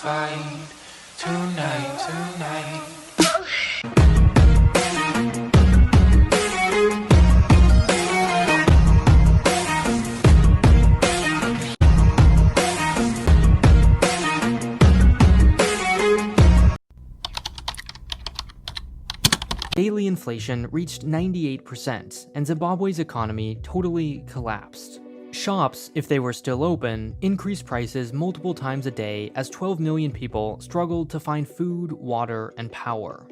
fight tonight. Daily inflation reached 98%, and Zimbabwe's economy totally collapsed. Shops, if they were still open, increased prices multiple times a day as 12 million people struggled to find food, water, and power.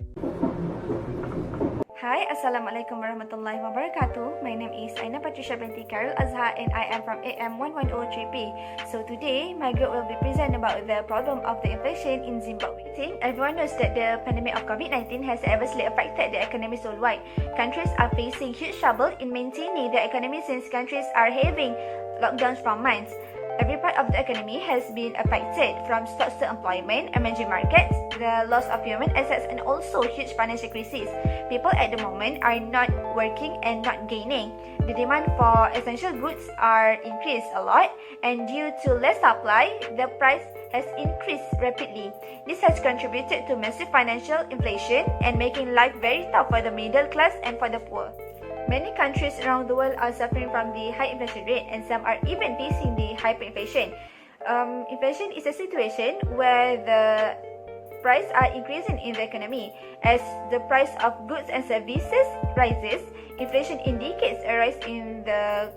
Hi, Assalamualaikum warahmatullahi wabarakatuh. My name is Aina Patricia binti Karul Azhar and I am from AM 110-3P. So today, my group will be present about the problem of the inflation in Zimbabwe. I think everyone knows that the pandemic of COVID-19 has adversely affected the economy worldwide. Countries are facing huge trouble in maintaining the economy since countries are having lockdowns from months. Every part of the economy has been affected, from stocks to employment, emerging markets, the loss of human assets, and also huge financial crisis. People at the moment are not working and not gaining. The demand for essential goods are increased a lot, and due to less supply, the price has increased rapidly. This has contributed to massive financial inflation and making life very tough for the middle class and for the poor. Many countries around the world are suffering from the high inflation rate, and some are even facing the hyperinflation. Inflation is a situation where the prices are increasing in the economy. As the price of goods and services rises, inflation indicates a rise in the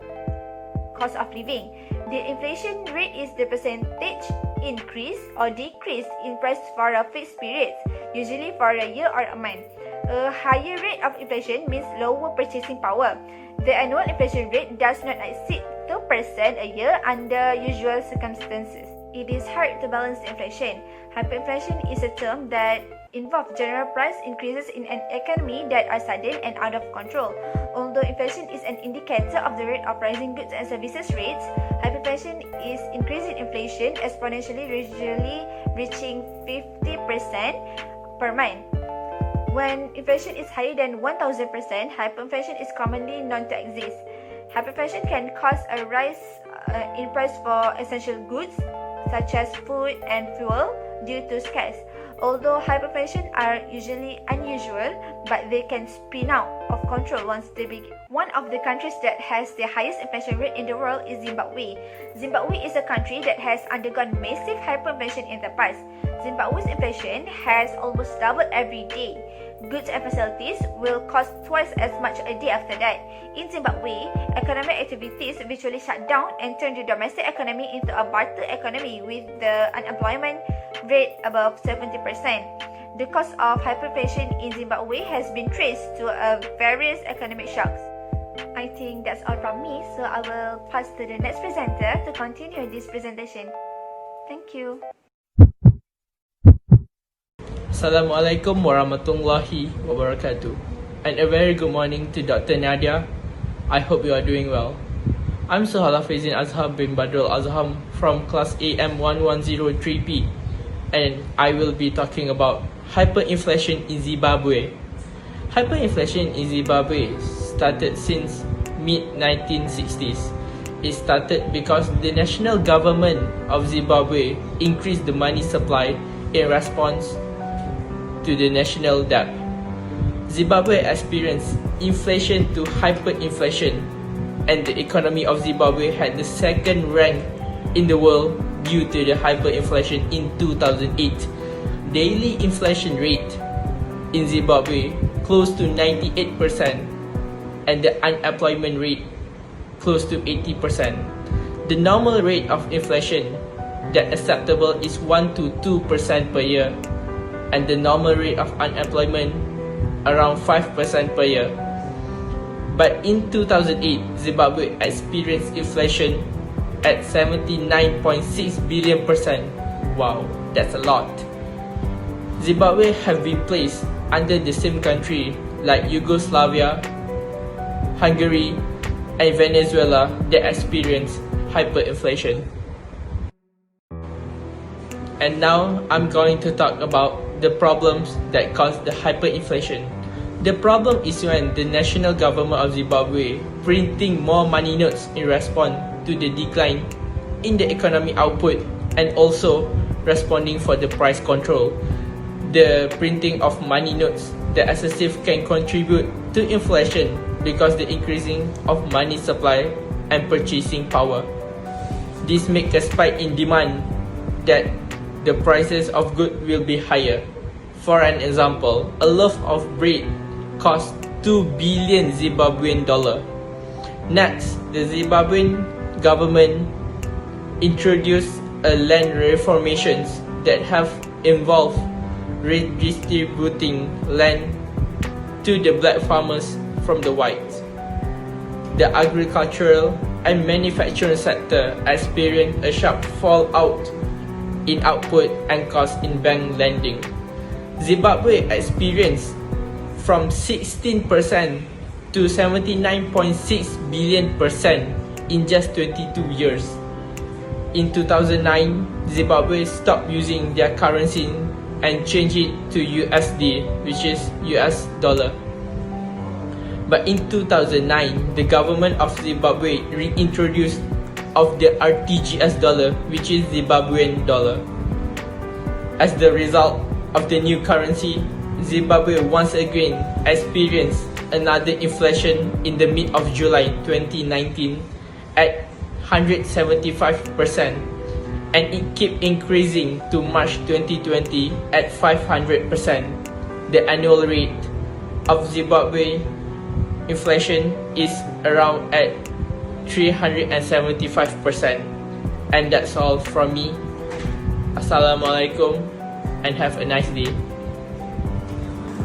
cost of living. The inflation rate is the percentage increase or decrease in price for a fixed period, usually for a year or a month. A higher rate of inflation means lower purchasing power. The annual inflation rate does not exceed 2% a year under usual circumstances. It is hard to balance the inflation. Hyperinflation is a term that involves general price increases in an economy that are sudden and out of control. Although inflation is an indicator of the rate of rising goods and services rates, hyperinflation is increasing inflation exponentially, usually reaching 50% per month. When inflation is higher than 1000%, hyperinflation is commonly known to exist. Hyperinflation can cause a rise in price for essential goods such as food and fuel due to scarce. Although hyperinflation are usually unusual, but they can spin out of control once they begin. One of the countries that has the highest inflation rate in the world is Zimbabwe. Zimbabwe is a country that has undergone massive hyperinflation in the past. Zimbabwe's inflation has almost doubled every day. Goods and facilities will cost twice as much a day after that. In Zimbabwe, economic activities virtually shut down and turned the domestic economy into a barter economy with the unemployment rate above 70%. The cause of hyperinflation in Zimbabwe has been traced to various economic shocks. I think that's all from me, so I will pass to the next presenter to continue this presentation. Thank you. Assalamualaikum warahmatullahi wabarakatuh, and a very good morning to Dr. Nadia. I hope you are doing well. I'm Suhala Faizin Azhar bin Badrul Azham from class AM 110-3P, and I will be talking about hyperinflation in Zimbabwe. Hyperinflation in Zimbabwe started since mid-1960s. It started because the national government of Zimbabwe increased the money supply in response to the national debt. Zimbabwe experienced inflation to hyperinflation, and the economy of Zimbabwe had the second rank in the world due to the hyperinflation in 2008. Daily inflation rate in Zimbabwe close to 98%, and the unemployment rate close to 80%. The normal rate of inflation that acceptable is 1 to 2% per year, and the normal rate of unemployment around 5% per year. But in 2008, Zimbabwe experienced inflation at 79.6 billion%. Wow, that's a lot. Zimbabwe have been placed under the same country like Yugoslavia, Hungary, and Venezuela that experienced hyperinflation. And now I'm going to talk about the problems that cause the hyperinflation. The problem is when the national government of Zimbabwe printing more money notes in response to the decline in the economic output, and also responding for the price control, the printing of money notes. The excessive can contribute to inflation because the increasing of money supply and purchasing power. This makes a spike in demand that the prices of goods will be higher. For an example, a loaf of bread costs 2 billion Zimbabwean dollar. Next, the Zimbabwean government introduced a land reformations that have involved redistributing land to the black farmers from the whites. The agricultural and manufacturing sector experienced a sharp fallout in output and cost in bank lending. Zimbabwe experienced from 16% to 79.6 billion% in just 22 years. In 2009, Zimbabwe stopped using their currency and changed it to USD, which is US dollar. But in 2009, the government of Zimbabwe reintroduced of the RTGS dollar, which is Zimbabwean dollar. As the result of the new currency, Zimbabwe once again experienced another inflation in the mid of July 2019 at 175%, and it kept increasing to March 2020 at 500%. The annual rate of Zimbabwe inflation is around at 375%. And that's all from me. Assalamualaikum and have a nice day.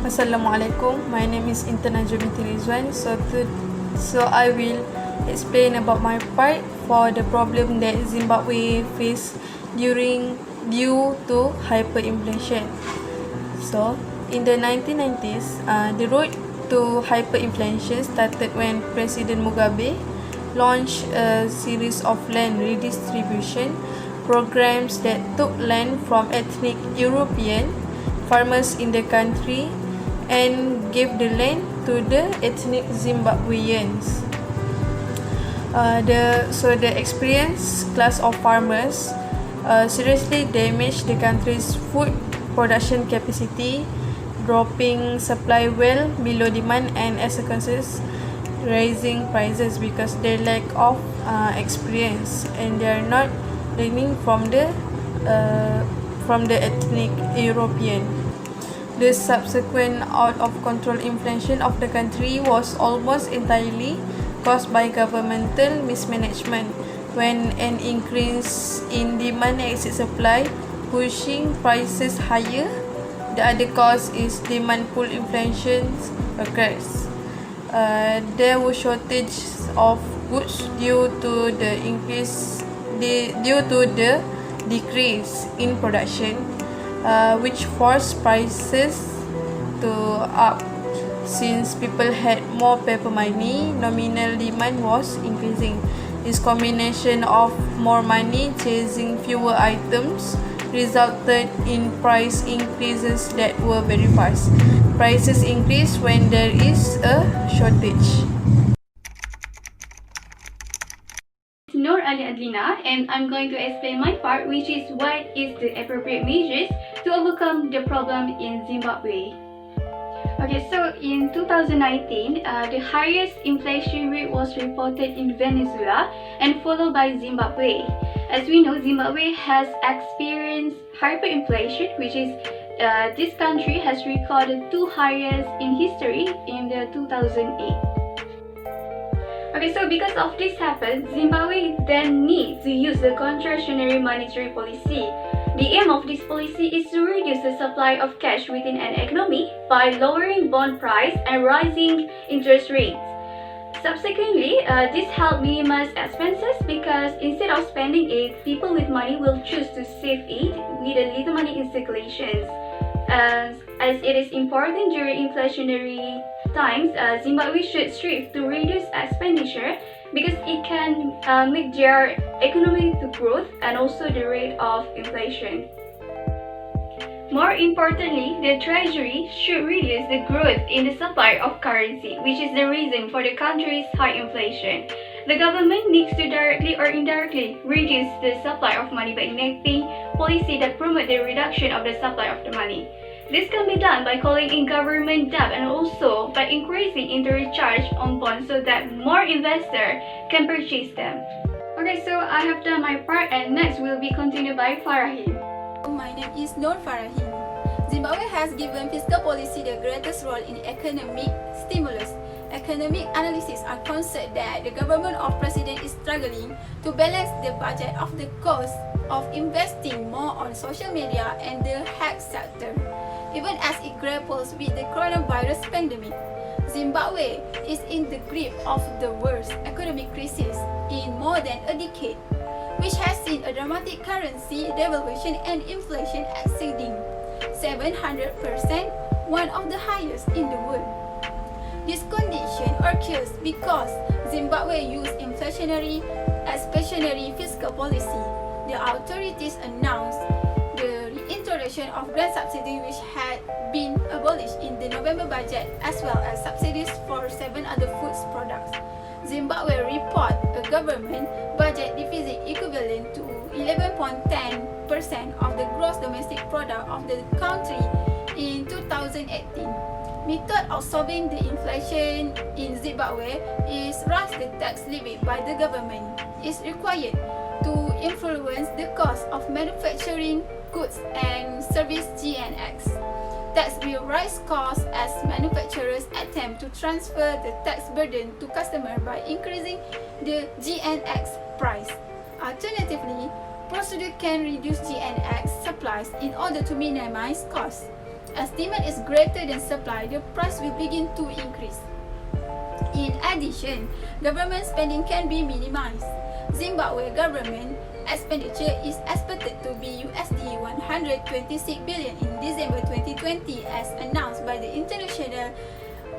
Assalamualaikum. My name is Intan Najwa binti Rizwan. So I will explain about my part for the problem that Zimbabwe face due to hyperinflation. So in the 1990s, the road to hyperinflation started when President Mugabe launched a series of land redistribution programs that took land from ethnic European farmers in the country and gave the land to the ethnic Zimbabweans. The experienced class of farmers seriously damaged the country's food production capacity, dropping supply well below demand, and as a consequence raising prices because they lack of experience and they are not learning from the ethnic European. The subsequent out of control inflation of the country was almost entirely caused by governmental mismanagement when an increase in demand exceeds supply, pushing prices higher. The other cause is demand pull inflation occurs. There was shortage of goods due to the decrease in production, which forced prices to up. Since people had more paper money, nominal demand was increasing. This combination of more money chasing fewer items resulted in price increases that were very fast. Prices increase when there is a shortage. Noor Ali Adlina, and I'm going to explain my part, which is what is the appropriate measures to overcome the problem in Zimbabwe. Okay, so in 2019, the highest inflation rate was reported in Venezuela and followed by Zimbabwe. As we know, Zimbabwe has experienced hyperinflation, which is this country has recorded two highest in history in the 2008. Okay, so because of this happened, Zimbabwe then needs to use the contractionary monetary policy. The aim of this policy is to reduce the supply of cash within an economy by lowering bond price and rising interest rates. Subsequently, this helped minimize expenses because instead of spending it, people with money will choose to save it with a little money in circulation. As it is important during inflationary times, Zimbabwe should strive to reduce expenditure because it can make their economy to growth and also the rate of inflation. More importantly, the treasury should reduce the growth in the supply of currency, which is the reason for the country's high inflation. The government needs to directly or indirectly reduce the supply of money by enacting policy that promote the reduction of the supply of the money. This can be done by calling in government debt and also by increasing interest charge on bonds so that more investors can purchase them. Okay, so I have done my part and next will be continued by Farahin. My name is Nur Farahin. Zimbabwe has given fiscal policy the greatest role in economic stimulus. Economic analysts are concerned that the government of President is struggling to balance the budget of the cost of investing more on social media and the health sector, even as it grapples with the coronavirus pandemic. Zimbabwe is in the grip of the worst economic crisis in more than a decade, which has seen a dramatic currency devaluation and inflation exceeding 700%, one of the highest in the world. This condition occurs because Zimbabwe used expansionary fiscal policy. The authorities announced the reintroduction of grant subsidy which had been abolished in the November budget, as well as subsidies for 7 other food products. Zimbabwe report a government budget deficit equivalent to 11.10% of the gross domestic product of the country in 2018. Method of solving the inflation in Zimbabwe is raise the tax levied by the government. Is required to influence the cost of manufacturing goods and service GNX. Tax will rise costs as manufacturers attempt to transfer the tax burden to customers by increasing the GNX price. Alternatively, procedure can reduce GNX supplies in order to minimize costs. As demand is greater than supply, the price will begin to increase. In addition, government spending can be minimized. Zimbabwe government expenditure is expected to be USD 126 billion in December 2020 as announced by the International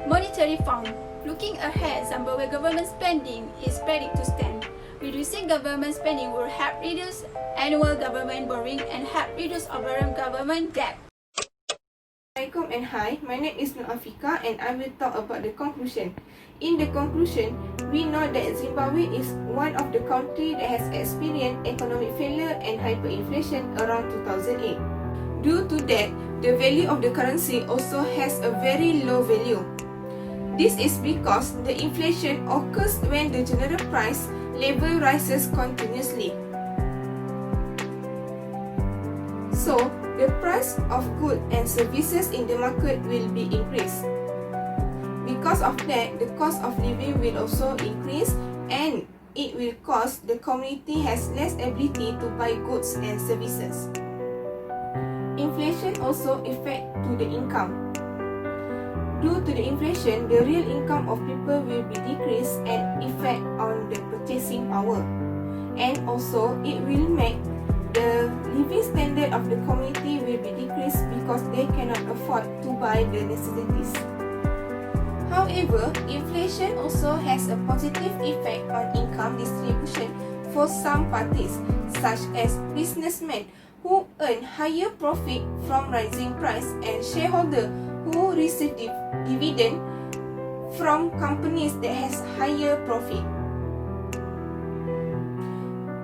Monetary Fund. Looking ahead, Zimbabwe government spending is predicted to stand. Reducing government spending will help reduce annual government borrowing and help reduce overall government debt. Assalamualaikum and hi, my name is Nur Afika and I will talk about the conclusion. In the conclusion, we know that Zimbabwe is one of the countries that has experienced economic failure and hyperinflation around 2008. Due to that, the value of the currency also has a very low value. This is because the inflation occurs when the general price level rises continuously. So, the price of goods and services in the market will be increased. Because of that, the cost of living will also increase and it will cause the community has less ability to buy goods and services. Inflation also affects to the income. Due to the inflation, the real income of people will be decreased and effect on the purchasing power. And also, it will make the living standard of the community will be decreased because they cannot afford to buy the necessities. However, inflation also has a positive effect on income distribution for some parties, such as businessmen who earn higher profit from rising price and shareholders who receive dividend from companies that has higher profit.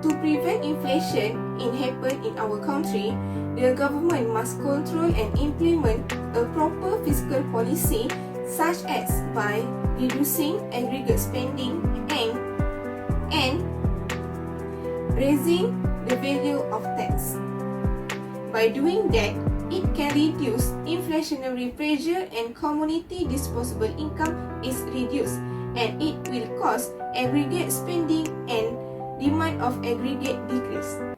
To prevent inflation happen in our country, the government must control and implement a proper fiscal policy such as by reducing aggregate spending and raising the value of tax. By doing that, it can reduce inflationary pressure and community disposable income is reduced and it will cause aggregate spending and demand of aggregate decrease.